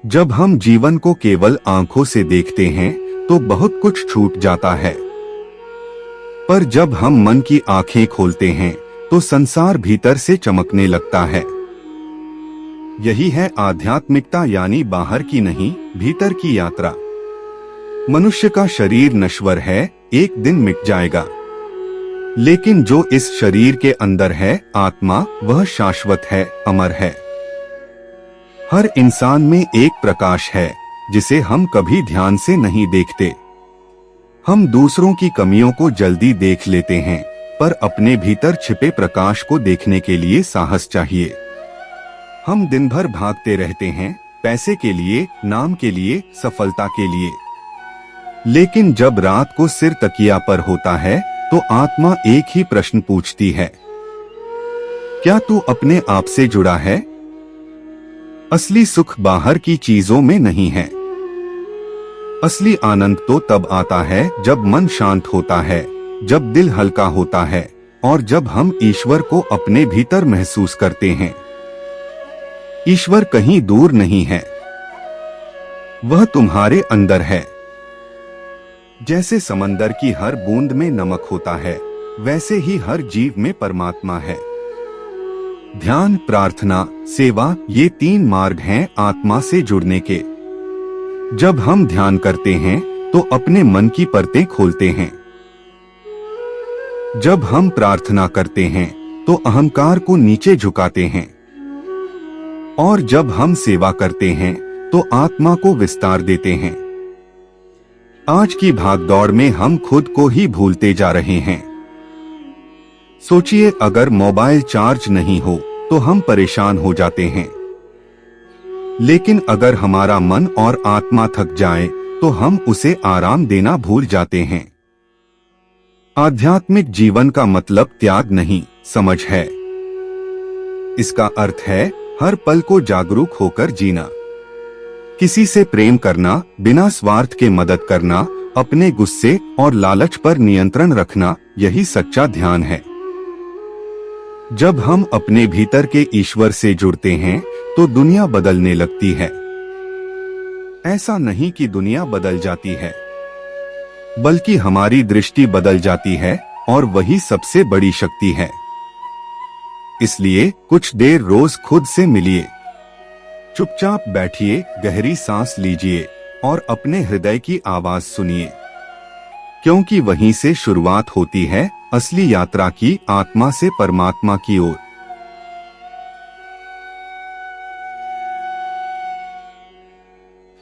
जब हम जीवन को केवल आंखों से देखते हैं तो बहुत कुछ छूट जाता है, पर जब हम मन की आंखें खोलते हैं तो संसार भीतर से चमकने लगता है। यही है आध्यात्मिकता, यानी बाहर की नहीं, भीतर की यात्रा। मनुष्य का शरीर नश्वर है, एक दिन मिट जाएगा, लेकिन जो इस शरीर के अंदर है, आत्मा, वह शाश्वत है, अमर है। हर इंसान में एक प्रकाश है जिसे हम कभी ध्यान से नहीं देखते। हम दूसरों की कमियों को जल्दी देख लेते हैं, पर अपने भीतर छिपे प्रकाश को देखने के लिए साहस चाहिए। हम दिन भर भागते रहते हैं, पैसे के लिए, नाम के लिए, सफलता के लिए, लेकिन जब रात को सिर तकिया पर होता है तो आत्मा एक ही प्रश्न पूछती है, क्या तू अपने आप से जुड़ा है? असली सुख बाहर की चीजों में नहीं है। असली आनंद तो तब आता है जब मन शांत होता है, जब दिल हल्का होता है और जब हम ईश्वर को अपने भीतर महसूस करते हैं। ईश्वर कहीं दूर नहीं है, वह तुम्हारे अंदर है। जैसे समंदर की हर बूंद में नमक होता है, वैसे ही हर जीव में परमात्मा है। ध्यान, प्रार्थना, सेवा, ये 3 मार्ग हैं आत्मा से जुड़ने के। जब हम ध्यान करते हैं तो अपने मन की परतें खोलते हैं। जब हम प्रार्थना करते हैं तो अहंकार को नीचे झुकाते हैं, और जब हम सेवा करते हैं तो आत्मा को विस्तार देते हैं। आज की भागदौड़ में हम खुद को ही भूलते जा रहे हैं। सोचिए, अगर मोबाइल चार्ज नहीं हो तो हम परेशान हो जाते हैं, लेकिन अगर हमारा मन और आत्मा थक जाए तो हम उसे आराम देना भूल जाते हैं। आध्यात्मिक जीवन का मतलब त्याग नहीं, समझ है। इसका अर्थ है हर पल को जागरूक होकर जीना, किसी से प्रेम करना, बिना स्वार्थ के मदद करना, अपने गुस्से और लालच पर नियंत्रण रखना, यही सच्चा ध्यान है। जब हम अपने भीतर के ईश्वर से जुड़ते हैं तो दुनिया बदलने लगती है। ऐसा नहीं कि दुनिया बदल जाती है, बल्कि हमारी दृष्टि बदल जाती है, और वही सबसे बड़ी शक्ति है। इसलिए कुछ देर रोज खुद से मिलिए, चुपचाप बैठिए, गहरी सांस लीजिए और अपने हृदय की आवाज सुनिए, क्योंकि वहीं से शुरुआत होती है असली यात्रा की, आत्मा से परमात्मा की ओर।